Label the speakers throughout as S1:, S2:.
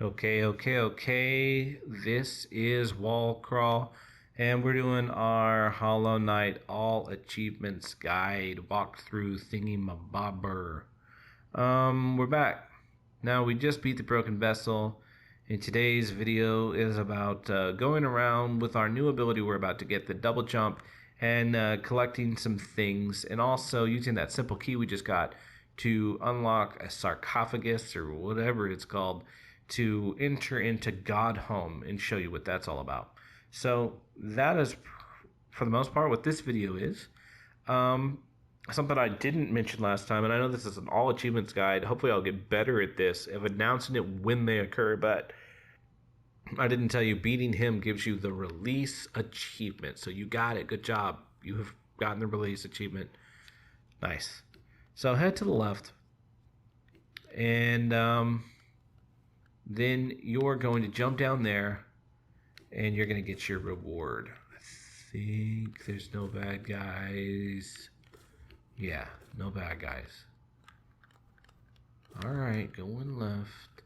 S1: Okay. This is Wall Crawl, and we're doing our Hollow Knight All Achievements Guide walkthrough thingy mabobber. We're back. Now, we just beat the Broken Vessel, and today's video is about going around with our new ability we're about to get, the double jump, and collecting some things, and also using that simple key we just got to unlock a sarcophagus, or whatever it's called, to enter into Godhome and show you what that's all about. So that is, for the most part, what this video is. Something I didn't mention last time, and I know this is an all achievements guide. Hopefully I'll get better at this of announcing it when they occur, but I didn't tell you beating him gives you the release achievement. So you got it. Good job. You have gotten the release achievement. Nice. So head to the left, and then you're going to jump down there, and you're going to get your reward. I think there's no bad guys. Yeah, no bad guys. Alright, going left.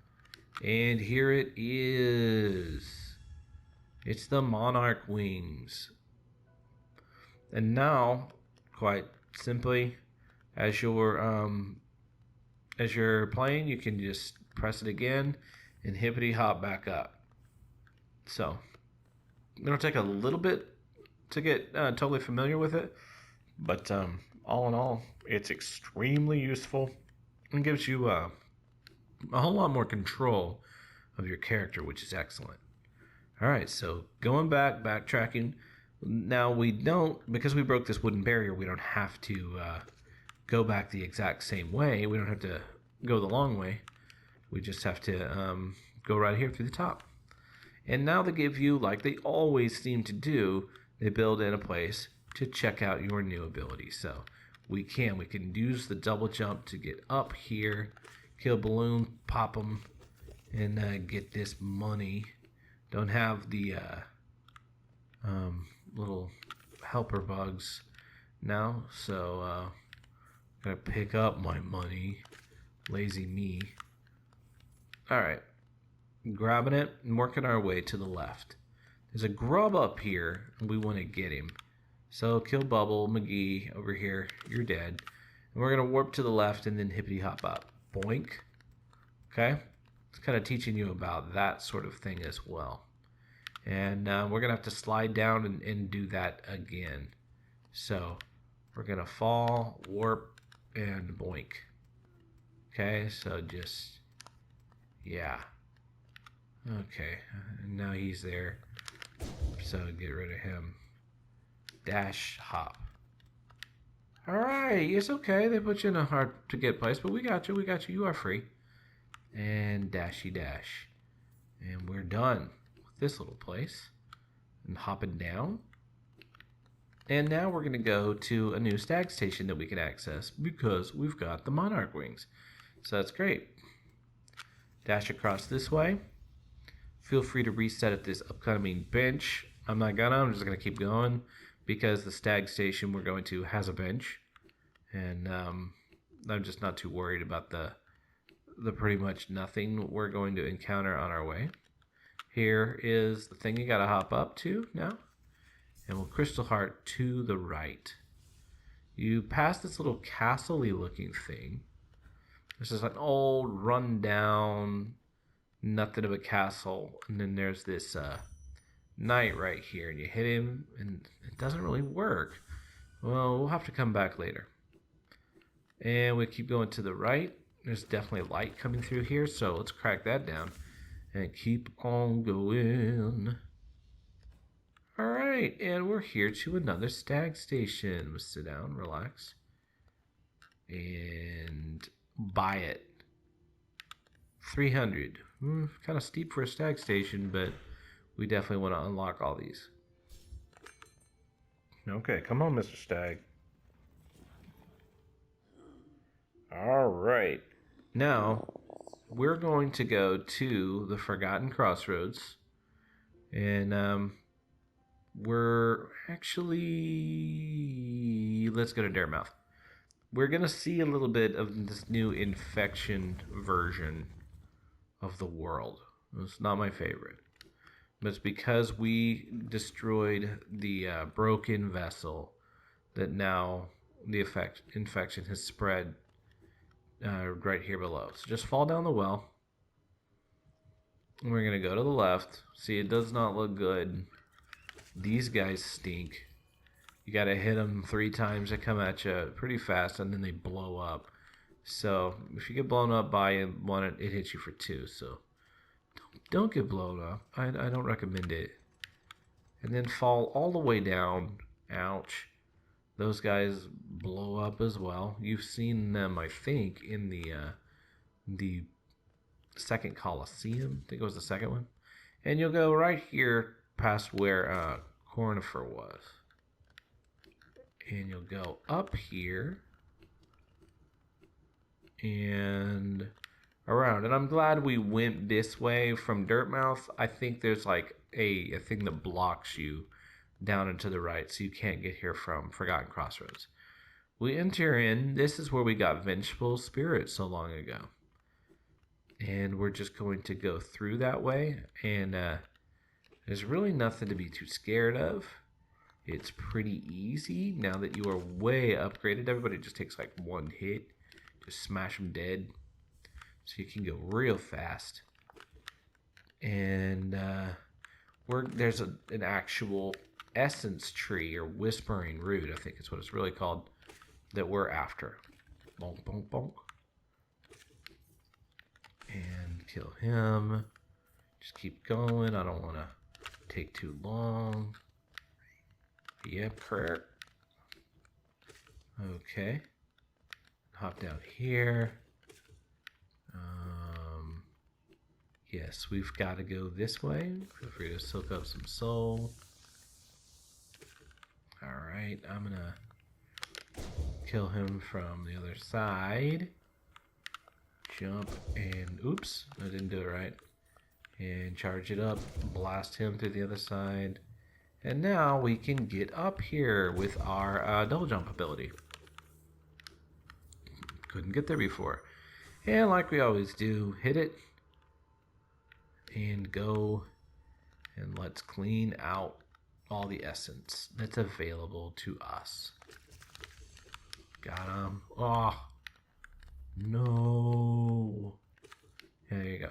S1: And here it is. It's the Monarch Wings. And now, quite simply, as you're playing, you can just press it again and hippity hop back up. So it'll take a little bit to get totally familiar with it, but all in all, it's extremely useful and gives you a whole lot more control of your character, which is excellent. All right, so going backtracking. Now we don't, because we broke this wooden barrier, we don't have to go back the exact same way. We don't have to go the long way. We just have to go right here through the top. And now they give you, like they always seem to do, they build in a place to check out your new ability. So we can use the double jump to get up here, kill balloon, pop them, and get this money. Don't have the little helper bugs now, so gotta pick up my money. Lazy me. Alright, grabbing it and working our way to the left. There's a grub up here, and we want to get him. So kill Bubble McGee over here. You're dead. And we're going to warp to the left and then hippity hop up. Boink. Okay? It's kind of teaching you about that sort of thing as well. And we're going to have to slide down and do that again. So we're going to fall, warp, and boink. Okay, so just, yeah. Okay, and now he's there. So get rid of him. Dash hop. Alright, it's okay. They put you in a hard to get place, but we got you. You are free. And dashy dash. And we're done with this little place. And hopping down. And now we're going to go to a new Stag station that we can access because we've got the Monarch Wings. So that's great. Dash across this way. Feel free to reset at this upcoming bench. I'm just going to keep going because the Stag station we're going to has a bench. And I'm just not too worried about the pretty much nothing we're going to encounter on our way. Here is the thing you got to hop up to now. And we'll crystal heart to the right. You pass this little castle-y looking thing. This is an old rundown, nothing of a castle. And then there's this knight right here. And you hit him and it doesn't really work. Well, we'll have to come back later. And we keep going to the right. There's definitely light coming through here. So let's crack that down. And keep on going. Alright, and we're here to another Stag station. Let's sit down, relax. And buy it. 300. Kind of steep for a Stag station, but we definitely want to unlock all these. Okay, come on, Mr. Stag. Alright. Now, we're going to go to the Forgotten Crossroads. And, we're actually... let's go to Daremouth. We're going to see a little bit of this new infection version of the world. It's not my favorite. But it's because we destroyed the broken vessel that now the infection has spread right here below. So just fall down the well. And we're going to go to the left. See, it does not look good. These guys stink. You got to hit them 3 times. They come at you pretty fast, and then they blow up. So if you get blown up by one, it hits you for 2. So don't get blown up. I don't recommend it. And then fall all the way down. Ouch. Those guys blow up as well. You've seen them, I think, in the second Coliseum. I think it was the second one. And you'll go right here past where Cornifer was. And you'll go up here and around. And I'm glad we went this way from Dirtmouth. I think there's like a thing that blocks you down and to the right, so you can't get here from Forgotten Crossroads. We enter in. This is where we got Vengeful Spirit so long ago. And we're just going to go through that way. And there's really nothing to be too scared of. It's pretty easy now that you are way upgraded. Everybody just takes like 1 hit. Just smash them dead. So you can go real fast. And there's an actual essence tree or whispering root, I think is what it's really called, that we're after. Bonk, bonk, bonk. And kill him. Just keep going. I don't want to take too long. Yep, correct. Okay. Hop down here. Yes, we've got to go this way. Feel free to soak up some soul. Alright, I'm going to kill him from the other side. Jump and oops, I didn't do it right. And charge it up, blast him through the other side. And now we can get up here with our double jump ability. Couldn't get there before. And like we always do, hit it and go, and let's clean out all the essence that's available to us. Got him. Oh, no. There you go.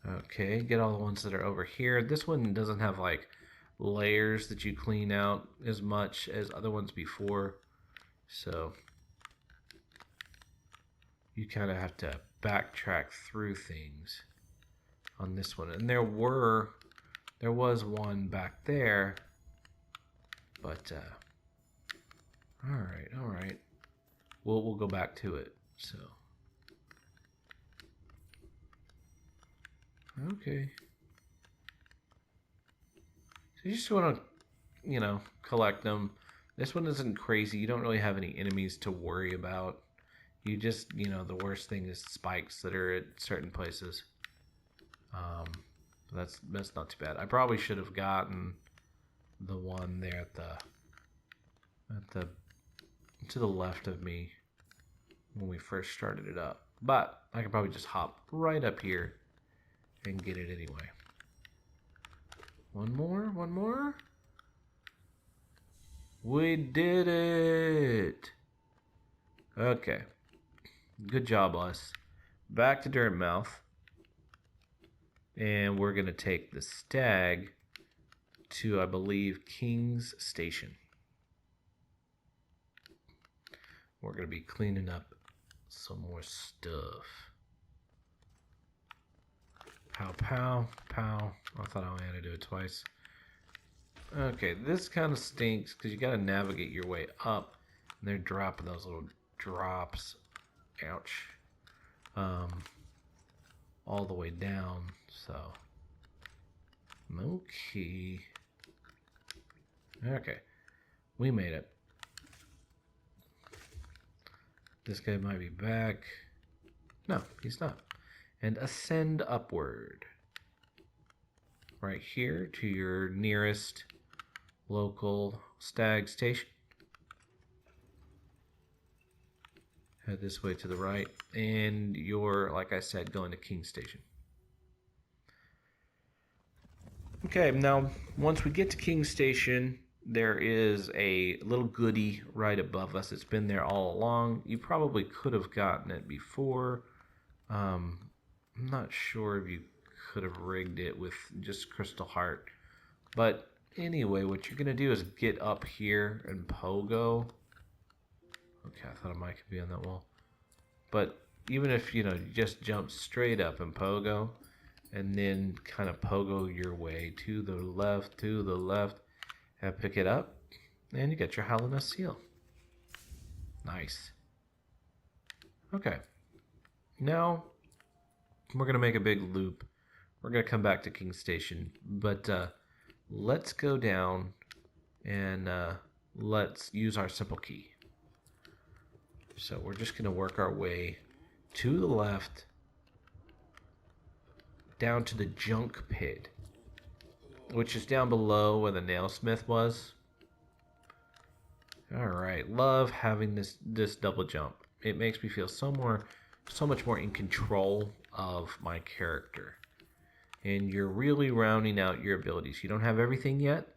S1: Okay, get all the ones that are over here. This one doesn't have like layers that you clean out as much as other ones before. So you kind of have to backtrack through things on this one. And there was one back there, but all right. We'll go back to it. So okay. So you just want to, collect them. This one isn't crazy. You don't really have any enemies to worry about. You just, the worst thing is spikes that are at certain places. That's not too bad. I probably should have gotten the one there at the to the left of me when we first started it up. But I could probably just hop right up here and get it anyway. One more. We did it. Okay. Good job, us. Back to Dirtmouth. And we're going to take the Stag to, I believe, King's Station. We're going to be cleaning up some more stuff. Pow, pow, pow. I thought I only had to do it twice. Okay, this kind of stinks because you got to navigate your way up. And they're dropping those little drops. Ouch. All the way down. So, okay. Okay, we made it. This guy might be back. No, he's not. And ascend upward. Right here to your nearest local Stag station. Head this way to the right. And you're, like I said, going to King Station. Okay, now once we get to King Station, there is a little goodie right above us. It's been there all along. You probably could have gotten it before. I'm not sure if you could have rigged it with just Crystal Heart. But anyway, what you're going to do is get up here and pogo. Okay, I thought a mic could be on that wall. But even if, you just jump straight up and pogo, and then kind of pogo your way to the left, and pick it up, and you get your Hallownest Seal. Nice. Okay. Now, we're going to make a big loop. We're going to come back to King Station, but let's go down and let's use our simple key. So we're just going to work our way to the left, down to the junk pit, which is down below where the nailsmith was. All right, love having this double jump. It makes me feel so much more in control of my character. And you're really rounding out your abilities. You don't have everything yet,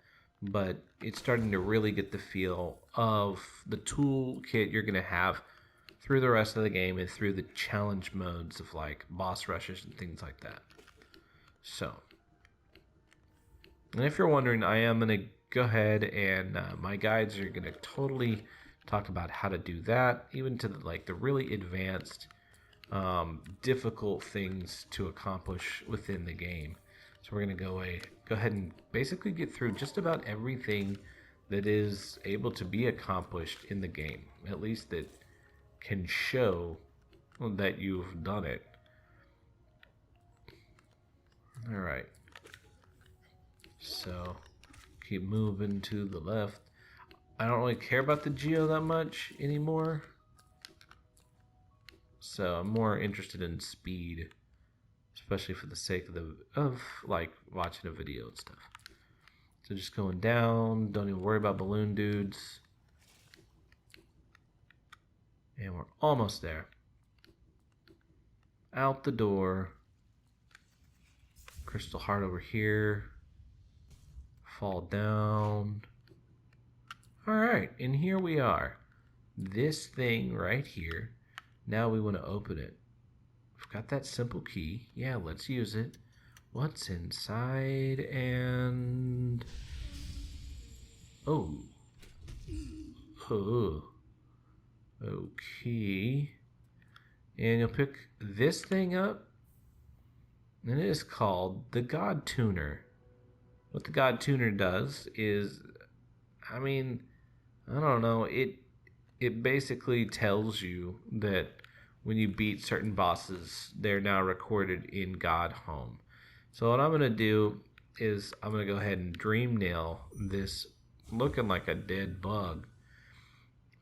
S1: but it's starting to really get the feel of the toolkit you're going to have through the rest of the game and through the challenge modes of like boss rushes and things like that. So, and if you're wondering, I am going to go ahead and my guides are going to totally talk about how to do that, even to the really advanced, difficult things to accomplish within the game. So we're going to go ahead and basically get through just about everything that is able to be accomplished in the game, at least that can show that you've done it. All right. So keep moving to the left. I don't really care about the geo that much anymore. So I'm more interested in speed, especially for the sake of watching a video and stuff. So just going down, don't even worry about balloon dudes. And we're almost there. Out the door. Crystal Heart over here. Fall down. Alright, and here we are. This thing right here. Now we want to open it. We've got that simple key. Yeah, let's use it. What's inside? And... Oh. Okay. And you'll pick this thing up. And it is called the Godtuner. What the Godtuner does is, I don't know, it basically tells you that when you beat certain bosses, they're now recorded in Godhome. So what I'm going to do is I'm going to go ahead and dream nail this looking like a dead bug.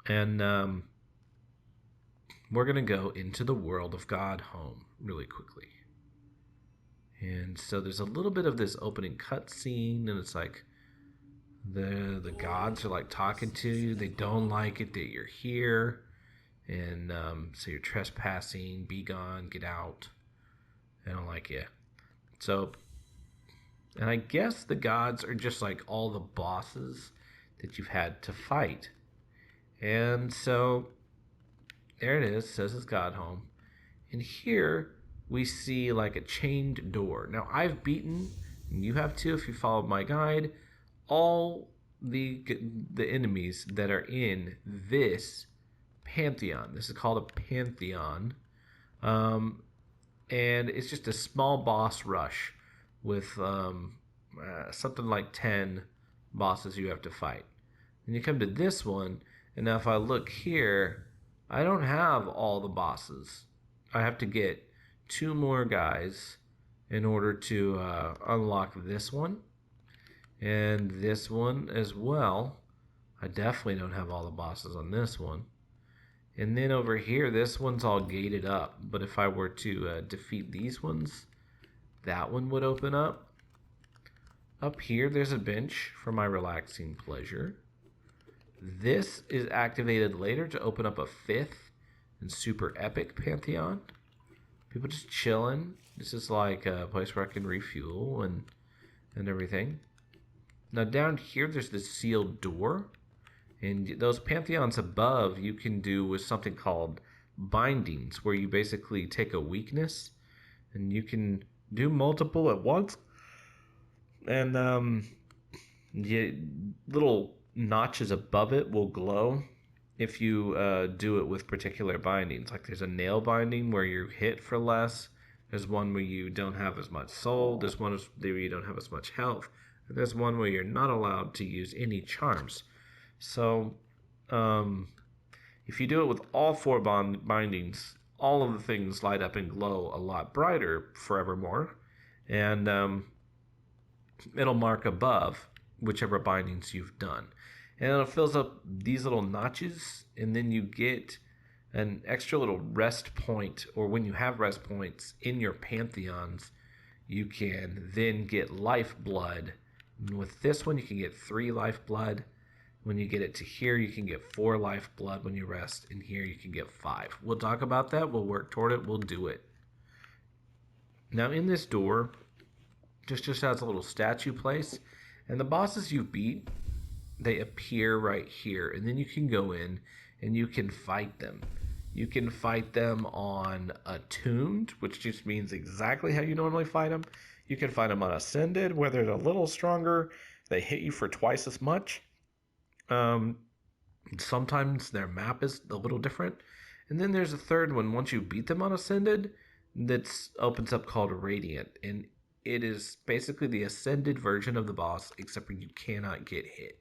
S1: And we're going to go into the world of Godhome really quickly. And so there's a little bit of this opening cutscene, and it's like the gods are like talking to you. They don't like it that you're here, and so you're trespassing. Be gone, get out. They don't like you. So, and I guess the gods are just like all the bosses that you've had to fight. And so there it is. Says it's Godhome, and here we see like a chained door. Now I've beaten, and you have too if you followed my guide, all the enemies that are in this pantheon. This is called a pantheon, and it's just a small boss rush with something like 10 bosses you have to fight. And you come to this one, and now if I look here, I don't have all the bosses. I have to get 2 more guys in order to unlock this one and this one as well. I definitely don't have all the bosses on this one. And then over here, this one's all gated up, but if I were to defeat these ones, that one would open up. Up here there's a bench for my relaxing pleasure. This is activated later to open up a 5th and super epic pantheon. People just chilling. This is like a place where I can refuel and and everything. Now down here, there's this sealed door. And those pantheons above, you can do with something called bindings, where you basically take a weakness and you can do multiple at once. And little notches above it will glow if you do it with particular bindings. Like there's a nail binding where you're hit for less. There's one where you don't have as much soul. There's one where you don't have as much health. And there's one where you're not allowed to use any charms. So, if you do it with all four bindings, all of the things light up and glow a lot brighter forevermore. And it'll mark above whichever bindings you've done. And it fills up these little notches, and then you get an extra little rest point, or when you have rest points in your pantheons, you can then get lifeblood. And with this one, you can get 3 lifeblood. When you get it to here, you can get 4 lifeblood when you rest, and here you can get 5. We'll talk about that. We'll work toward it. We'll do it. Now, in this door, just has a little statue place, and the bosses you beat, they appear right here, and then you can go in and you can fight them. You can fight them on attuned, which just means exactly how you normally fight them. You can fight them on ascended, where they're a little stronger. They hit you for twice as much. Sometimes their map is a little different. And then there's a third one, once you beat them on Ascended, that opens up called Radiant. And it is basically the Ascended version of the boss, except for you cannot get hit.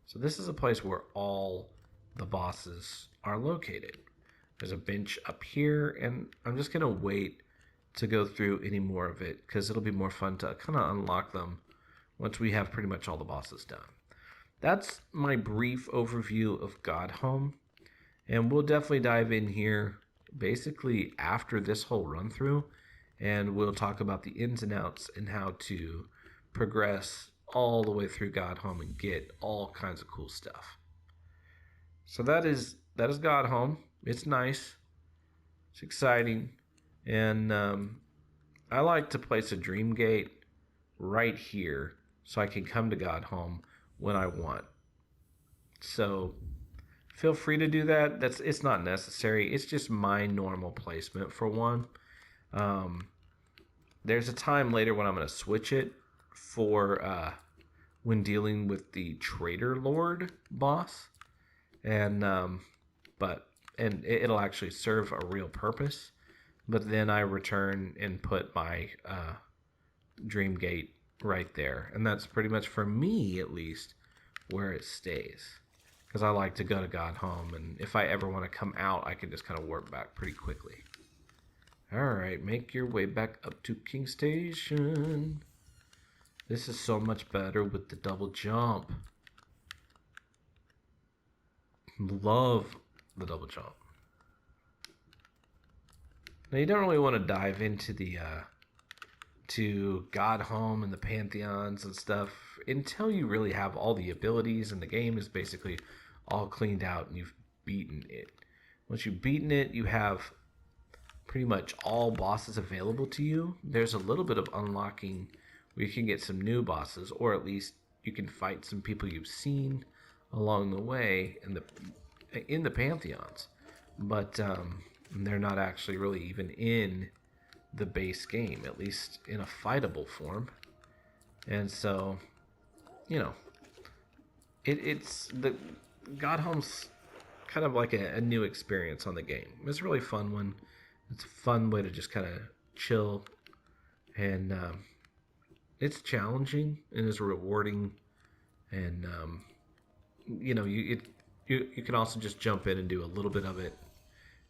S1: So this is a place where all the bosses are located. There's a bench up here, and I'm just going to wait to go through any more of it, because it'll be more fun to kind of unlock them once we have pretty much all the bosses done. That's my brief overview of Godhome, and we'll definitely dive in here basically after this whole run through, and we'll talk about the ins and outs and how to progress all the way through Godhome and get all kinds of cool stuff. So that is Godhome. It's nice, it's exciting, and I like to place a dream gate right here so I can come to Godhome when I want. So feel free to do that. It's not necessary. It's just my normal placement for one. There's a time later when I'm going to switch it for when dealing with the Trader Lord boss, and it'll actually serve a real purpose. But then I return and put my Dream Gate right there, and that's pretty much, for me at least, where it stays, because I like to go to Godhome, and if I ever want to come out, I can just kind of warp back pretty quickly. Alright, make your way back up to King Station. This is so much better with the double jump. Love the double jump. Now you don't really want to dive into the to Godhome and the pantheons and stuff until you really have all the abilities and the game is basically all cleaned out and you've beaten it. Once you've beaten it, you have pretty much all bosses available to you. There's a little bit of unlocking where you can get some new bosses, or at least you can fight some people you've seen along the way in the pantheons, but they're not actually really even in the base game, at least in a fightable form. And so, you know, it's the Godhome's kind of like a new experience on the game. It's a really fun one. It's a fun way to just kind of chill, and it's challenging and it's rewarding, and you know, you can also just jump in and do a little bit of it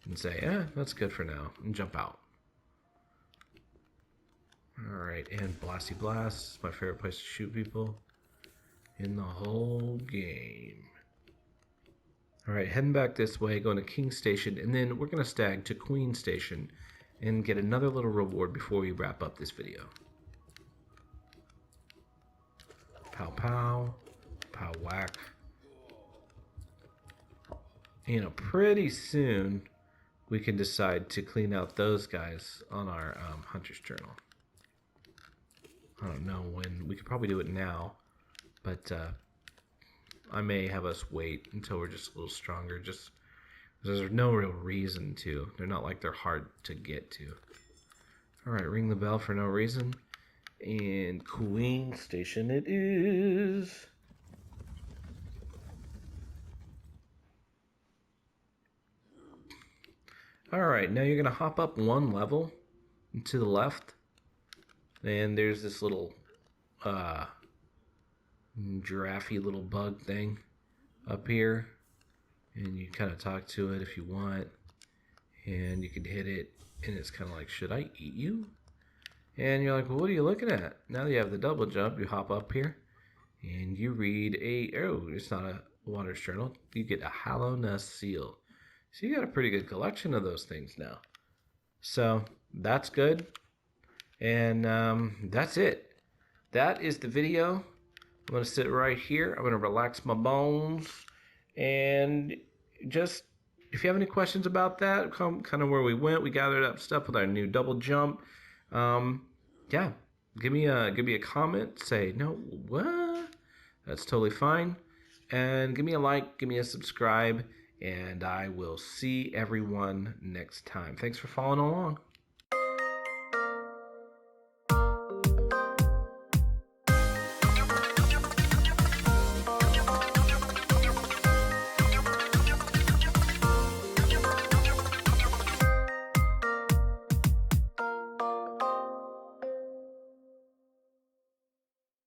S1: and say, that's good for now, and jump out. Alright, and Blasty Blast is my favorite place to shoot people in the whole game. Alright, heading back this way, going to King Station, and then we're going to stag to Queen Station and get another little reward before we wrap up this video. Pow pow, pow whack. You know, pretty soon we can decide to clean out those guys on our Hunter's Journal. I don't know when. We could probably do it now, but I may have us wait until we're just a little stronger, just because there's no real reason to. They're not like they're hard to get to. Alright, ring the bell for no reason. And Queen Station it is. Alright, now you're going to hop up one level to the left. And there's this little giraffe little bug thing up here. And you kind of talk to it if you want. And you can hit it. And it's kind of like, should I eat you? And you're like, well, what are you looking at? Now that you have the double jump, you hop up here. And you read it's not a water journal. You get a Hallownest Seal. So you got a pretty good collection of those things now. So that's good. And that's it. That is the video. I'm going to sit right here. I'm going to relax my bones. And just, if you have any questions about that, kind of where we went, we gathered up stuff with our new double jump. Yeah, give me a comment. Say, no, what? That's totally fine. And give me a like, give me a subscribe. And I will see everyone next time. Thanks for following along.